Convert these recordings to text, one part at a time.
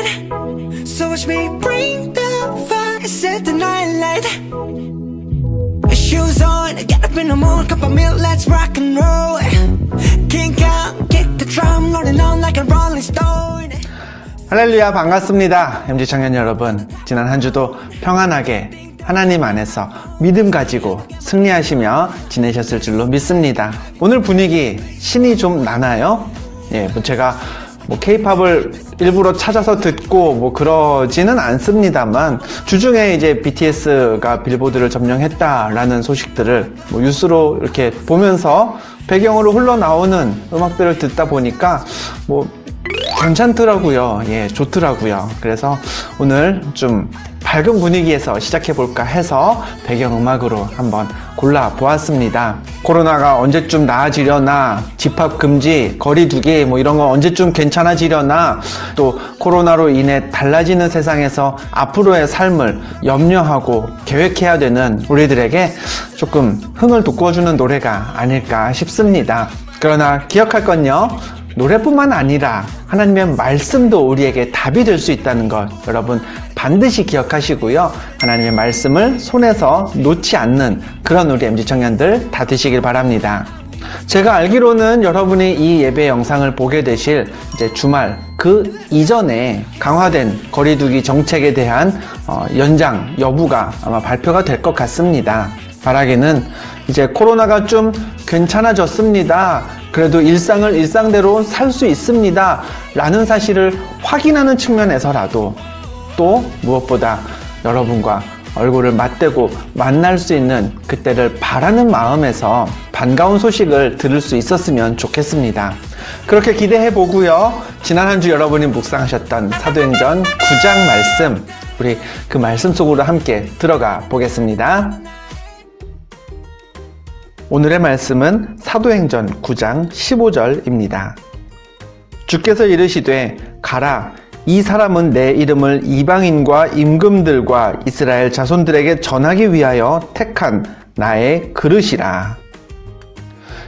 light. So watch me bring the fire, set the night light. Shoes on, get up in the morning, cup of milk, let's rock and roll. Kink out, kick the drum, rolling on like a rolling stone. 할렐루야, 반갑습니다. MZ청년 여러분, 지난 한 주도 평안하게 하나님 안에서 믿음 가지고 승리하시며 지내셨을 줄로 믿습니다. 오늘 분위기 신이 좀 나나요? 예, 제가 K-팝을 일부러 찾아서 듣고 그러지는 않습니다만, 주중에 이제 BTS가 빌보드를 점령했다라는 소식들을 뉴스로 이렇게 보면서 배경으로 흘러나오는 음악들을 듣다 보니까 괜찮더라고요. 예, 좋더라고요. 그래서 오늘 좀 밝은 분위기에서 시작해볼까 해서 배경음악으로 한번 골라보았습니다. 코로나가 언제쯤 나아지려나, 집합금지, 거리두기 이런 거 언제쯤 괜찮아지려나, 또 코로나로 인해 달라지는 세상에서 앞으로의 삶을 염려하고 계획해야 되는 우리들에게 조금 흥을 돋궈주는 노래가 아닐까 싶습니다. 그러나 기억할 건요, 노래뿐만 아니라 하나님의 말씀도 우리에게 답이 될 수 있다는 것 여러분 반드시 기억하시고요. 하나님의 말씀을 손에서 놓지 않는 그런 우리 MZ청년들 다 되시길 바랍니다. 제가 알기로는 여러분이 이 예배 영상을 보게 되실 이제 주말 그 이전에 강화된 거리두기 정책에 대한 연장 여부가 아마 발표가 될 것 같습니다. 바라기는 이제 코로나가 좀 괜찮아졌습니다. 그래도 일상을 일상대로 살 수 있습니다 라는 사실을 확인하는 측면에서라도, 또 무엇보다 여러분과 얼굴을 맞대고 만날 수 있는 그때를 바라는 마음에서 반가운 소식을 들을 수 있었으면 좋겠습니다. 그렇게 기대해 보고요. 지난 한 주 여러분이 묵상하셨던 사도행전 9장 말씀, 우리 그 말씀 속으로 함께 들어가 보겠습니다. 오늘의 말씀은 사도행전 9장 15절입니다. 주께서 이르시되 가라, 이 사람은 내 이름을 이방인과 임금들과 이스라엘 자손들에게 전하기 위하여 택한 나의 그릇이라.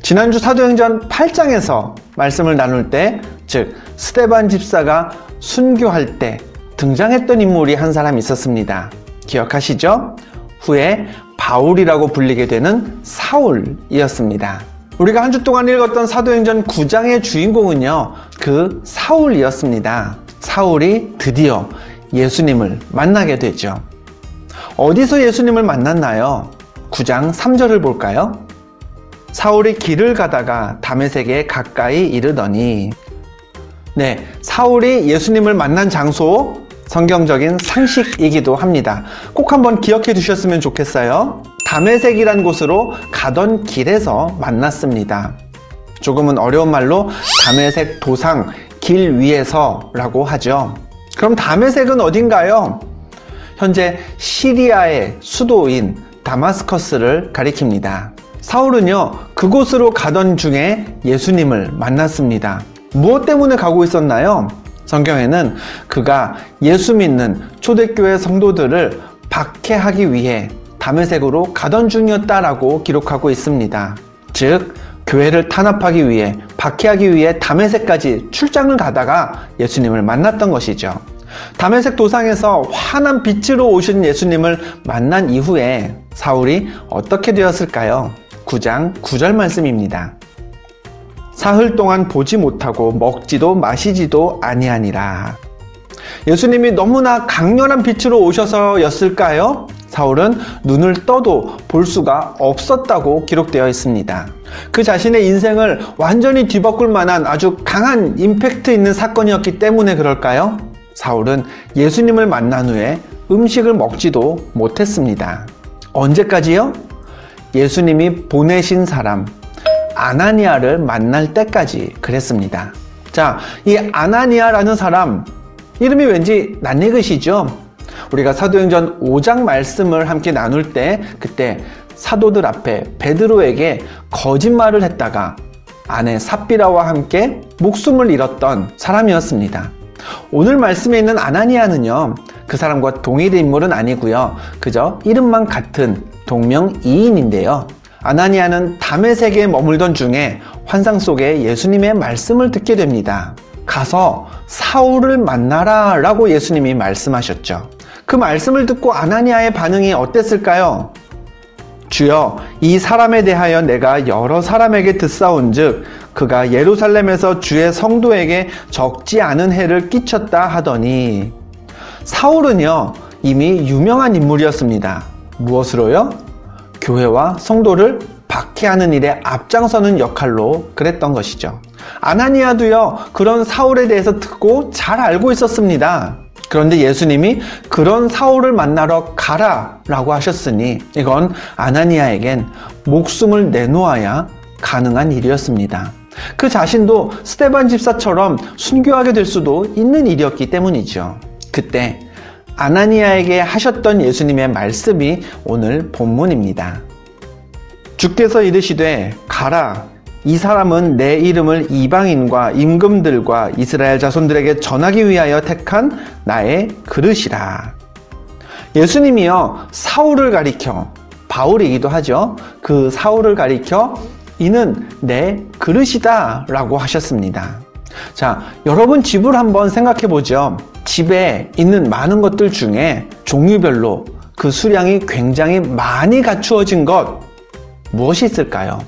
지난주 사도행전 8장에서 말씀을 나눌 때, 즉 스데반 집사가 순교할 때 등장했던 인물이 한 사람 있었습니다. 기억하시죠? 후에 바울이라고 불리게 되는 사울이었습니다. 우리가 한 주 동안 읽었던 사도행전 9장의 주인공은요, 그 사울이었습니다. 사울이 드디어 예수님을 만나게 되죠. 어디서 예수님을 만났나요? 9장 3절을 볼까요? 사울이 길을 가다가 다메섹에 가까이 이르더니. 네, 사울이 예수님을 만난 장소, 성경적인 상식이기도 합니다. 꼭 한번 기억해 두셨으면 좋겠어요. 다메섹이란 곳으로 가던 길에서 만났습니다. 조금은 어려운 말로 다메섹 도상 길 위에서 라고 하죠. 그럼 다메섹은 어딘가요? 현재 시리아의 수도인 다마스커스를 가리킵니다. 사울은요, 그곳으로 가던 중에 예수님을 만났습니다. 무엇 때문에 가고 있었나요? 성경에는 그가 예수 믿는 초대교회 성도들을 박해하기 위해 다메섹으로 가던 중이었다라고 기록하고 있습니다. 즉, 교회를 탄압하기 위해, 박해하기 위해 다메섹까지 출장을 가다가 예수님을 만났던 것이죠. 다메섹 도상에서 환한 빛으로 오신 예수님을 만난 이후에 사울이 어떻게 되었을까요? 9장 9절 말씀입니다. 사흘 동안 보지 못하고 먹지도 마시지도 아니하니라. 예수님이 너무나 강렬한 빛으로 오셔서였을까요? 사울은 눈을 떠도 볼 수가 없었다고 기록되어 있습니다. 그 자신의 인생을 완전히 뒤바꿀 만한 아주 강한 임팩트 있는 사건이었기 때문에 그럴까요? 사울은 예수님을 만난 후에 음식을 먹지도 못했습니다. 언제까지요? 예수님이 보내신 사람 아나니아를 만날 때까지 그랬습니다. 자, 이 아나니아라는 사람 이름이 왠지 낯익으시죠? 우리가 사도행전 5장 말씀을 함께 나눌 때 그때 사도들 앞에 베드로에게 거짓말을 했다가 아내 삽비라와 함께 목숨을 잃었던 사람이었습니다. 오늘 말씀에 있는 아나니아는요, 그 사람과 동일한 인물은 아니고요, 그저 이름만 같은 동명이인인데요. 아나니아는 다메섹에 머물던 중에 환상 속에 예수님의 말씀을 듣게 됩니다. 가서 사울을 만나라 라고 예수님이 말씀하셨죠. 그 말씀을 듣고 아나니아의 반응이 어땠을까요? 주여, 이 사람에 대하여 내가 여러 사람에게 듣사온즉 그가 예루살렘에서 주의 성도에게 적지 않은 해를 끼쳤다 하더니. 사울은요, 이미 유명한 인물이었습니다. 무엇으로요? 교회와 성도를 박해하는 일에 앞장서는 역할로 그랬던 것이죠. 아나니아도요, 그런 사울에 대해서 듣고 잘 알고 있었습니다. 그런데 예수님이 그런 사울을 만나러 가라 라고 하셨으니 이건 아나니아에겐 목숨을 내놓아야 가능한 일이었습니다. 그 자신도 스데반 집사처럼 순교하게 될 수도 있는 일이었기 때문이죠. 그때 아나니아에게 하셨던 예수님의 말씀이 오늘 본문입니다. 주께서 이르시되 가라, 이 사람은 내 이름을 이방인과 임금들과 이스라엘 자손들에게 전하기 위하여 택한 나의 그릇이라. 예수님이요, 사울을 가리켜, 바울이기도 하죠. 그 사울을 가리켜 이는 내 그릇이다 라고 하셨습니다. 자, 여러분 집을 한번 생각해 보죠. 집에 있는 많은 것들 중에 종류별로 그 수량이 굉장히 많이 갖추어진 것 무엇이 있을까요?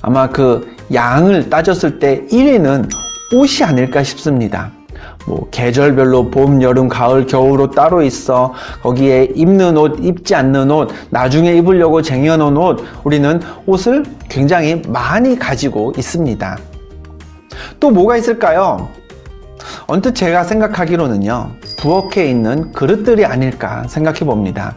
아마 그 양을 따졌을 때 1위는 옷이 아닐까 싶습니다. 계절별로 봄, 여름, 가을, 겨울옷 따로 있어. 거기에 입는 옷, 입지 않는 옷, 나중에 입으려고 쟁여놓은 옷, 우리는 옷을 굉장히 많이 가지고 있습니다. 또 뭐가 있을까요? 언뜻 제가 생각하기로는요, 부엌에 있는 그릇들이 아닐까 생각해 봅니다.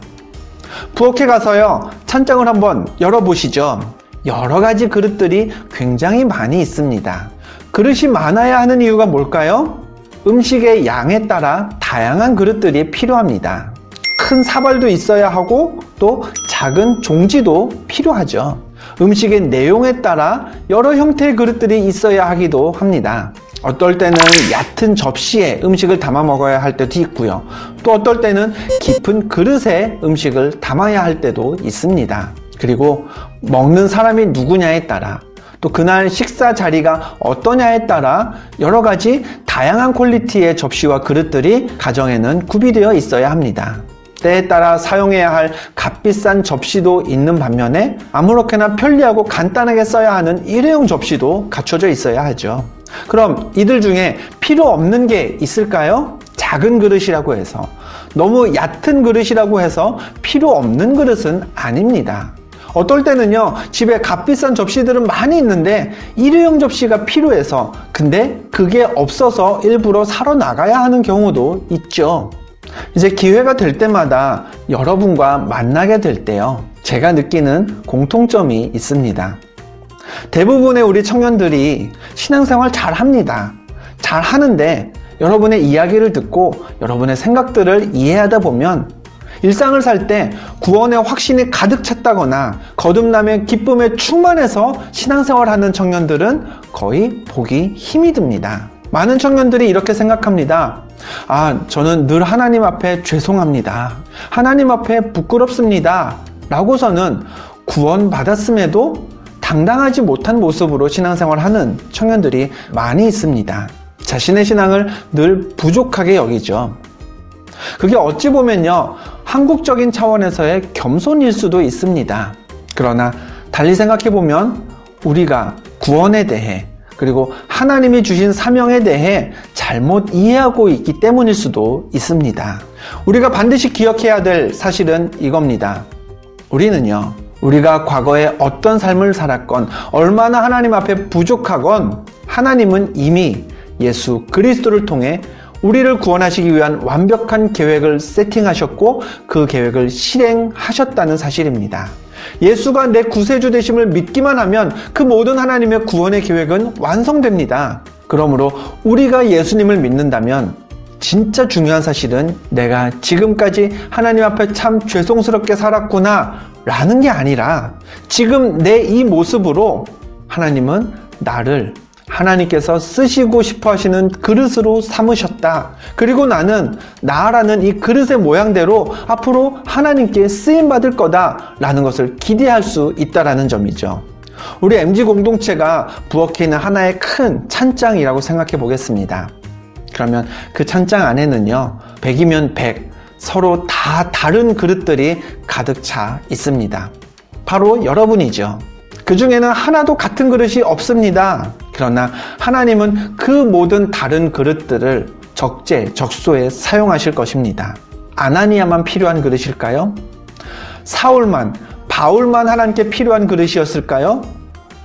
부엌에 가서요, 찬장을 한번 열어보시죠. 여러 가지 그릇들이 굉장히 많이 있습니다. 그릇이 많아야 하는 이유가 뭘까요? 음식의 양에 따라 다양한 그릇들이 필요합니다. 큰 사발도 있어야 하고 또 작은 종지도 필요하죠. 음식의 내용에 따라 여러 형태의 그릇들이 있어야 하기도 합니다. 어떨 때는 얕은 접시에 음식을 담아 먹어야 할 때도 있고요. 또 어떨 때는 깊은 그릇에 음식을 담아야 할 때도 있습니다. 그리고 먹는 사람이 누구냐에 따라, 또 그날 식사 자리가 어떠냐에 따라 여러 가지 다양한 퀄리티의 접시와 그릇들이 가정에는 구비되어 있어야 합니다. 때에 따라 사용해야 할 값비싼 접시도 있는 반면에 아무렇게나 편리하고 간단하게 써야 하는 일회용 접시도 갖춰져 있어야 하죠. 그럼 이들 중에 필요 없는 게 있을까요? 작은 그릇이라고 해서, 너무 얕은 그릇이라고 해서 필요 없는 그릇은 아닙니다. 어떨 때는요, 집에 값비싼 접시들은 많이 있는데 일회용 접시가 필요해서, 근데 그게 없어서 일부러 사러 나가야 하는 경우도 있죠. 이제 기회가 될 때마다 여러분과 만나게 될 때요, 제가 느끼는 공통점이 있습니다. 대부분의 우리 청년들이 신앙생활 잘 합니다. 잘 하는데 여러분의 이야기를 듣고 여러분의 생각들을 이해하다 보면 일상을 살 때 구원의 확신이 가득 찼다거나 거듭남의 기쁨에 충만해서 신앙생활 하는 청년들은 거의 보기 힘이 듭니다. 많은 청년들이 이렇게 생각합니다. 저는 늘 하나님 앞에 죄송합니다. 하나님 앞에 부끄럽습니다. 라고서는 구원받았음에도 당당하지 못한 모습으로 신앙생활 하는 청년들이 많이 있습니다. 자신의 신앙을 늘 부족하게 여기죠. 그게 어찌 보면요, 한국적인 차원에서의 겸손일 수도 있습니다. 그러나 달리 생각해보면 우리가 구원에 대해, 그리고 하나님이 주신 사명에 대해 잘못 이해하고 있기 때문일 수도 있습니다. 우리가 반드시 기억해야 될 사실은 이겁니다. 우리는요, 우리가 과거에 어떤 삶을 살았건, 얼마나 하나님 앞에 부족하건, 하나님은 이미 예수 그리스도를 통해 우리를 구원하시기 위한 완벽한 계획을 세팅하셨고 그 계획을 실행하셨다는 사실입니다. 예수가 내 구세주 되심을 믿기만 하면 그 모든 하나님의 구원의 계획은 완성됩니다. 그러므로 우리가 예수님을 믿는다면 진짜 중요한 사실은 내가 지금까지 하나님 앞에 참 죄송스럽게 살았구나 라는 게 아니라, 지금 내 이 모습으로 하나님은 나를 하나님께서 쓰시고 싶어 하시는 그릇으로 삼으셨다. 그리고 나는 나라는 이 그릇의 모양대로 앞으로 하나님께 쓰임받을 거다 라는 것을 기대할 수 있다라는 점이죠. 우리 MG 공동체가 부엌에 있는 하나의 큰 찬장이라고 생각해 보겠습니다. 그러면 그 찬장 안에는요, 100이면 100, 서로 다 다른 그릇들이 가득 차 있습니다. 바로 여러분이죠. 그 중에는 하나도 같은 그릇이 없습니다. 그러나 하나님은 그 모든 다른 그릇들을 적재적소에 사용하실 것입니다. 아나니아만 필요한 그릇일까요? 사울만, 바울만 하나님께 필요한 그릇이었을까요?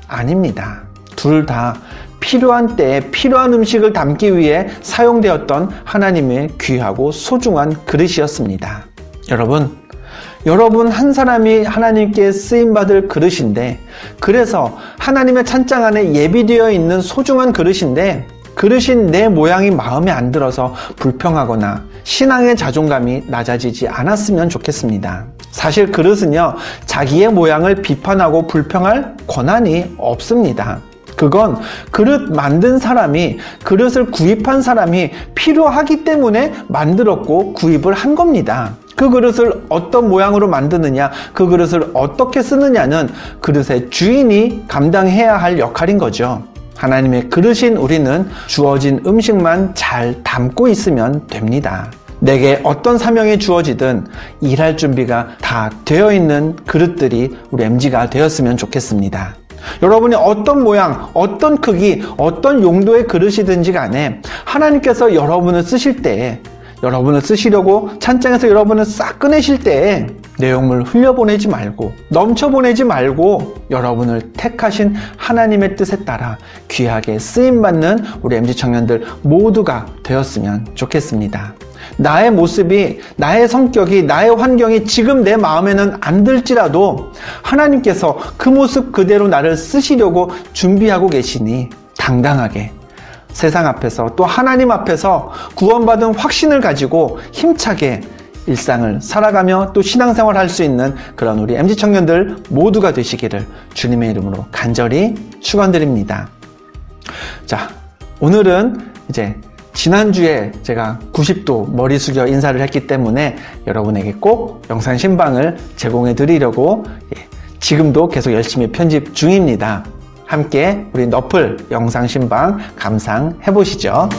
아닙니다. 둘 다 필요한 때에 필요한 음식을 담기 위해 사용되었던 하나님의 귀하고 소중한 그릇이었습니다. 여러분 한 사람이 하나님께 쓰임받을 그릇인데, 그래서 하나님의 찬장 안에 예비되어 있는 소중한 그릇인데, 그릇인 내 모양이 마음에 안 들어서 불평하거나 신앙의 자존감이 낮아지지 않았으면 좋겠습니다. 사실 그릇은요, 자기의 모양을 비판하고 불평할 권한이 없습니다. 그건 그릇 만든 사람이, 그릇을 구입한 사람이 필요하기 때문에 만들었고 구입을 한 겁니다. 그 그릇을 어떤 모양으로 만드느냐, 그 그릇을 어떻게 쓰느냐는 그릇의 주인이 감당해야 할 역할인 거죠. 하나님의 그릇인 우리는 주어진 음식만 잘 담고 있으면 됩니다. 내게 어떤 사명이 주어지든 일할 준비가 다 되어 있는 그릇들이 우리 MG가 되었으면 좋겠습니다. 여러분이 어떤 모양, 어떤 크기, 어떤 용도의 그릇이든지 간에 하나님께서 여러분을 쓰실 때에, 여러분을 쓰시려고 찬장에서 여러분을 싹 꺼내실 때에 내용물 흘려보내지 말고, 넘쳐보내지 말고 여러분을 택하신 하나님의 뜻에 따라 귀하게 쓰임받는 우리 MG 청년들 모두가 되었으면 좋겠습니다. 나의 모습이, 나의 성격이, 나의 환경이 지금 내 마음에는 안 들지라도 하나님께서 그 모습 그대로 나를 쓰시려고 준비하고 계시니 당당하게 세상 앞에서, 또 하나님 앞에서 구원받은 확신을 가지고 힘차게 일상을 살아가며 또 신앙생활 할 수 있는 그런 우리 MG 청년들 모두가 되시기를 주님의 이름으로 간절히 축원드립니다. 자, 오늘은 이제 지난주에 제가 90도 머리 숙여 인사를 했기 때문에 여러분에게 꼭 영상 신방을 제공해 드리려고 지금도 계속 열심히 편집 중입니다. 함께 우리 너플 영상 신방 감상해 보시죠.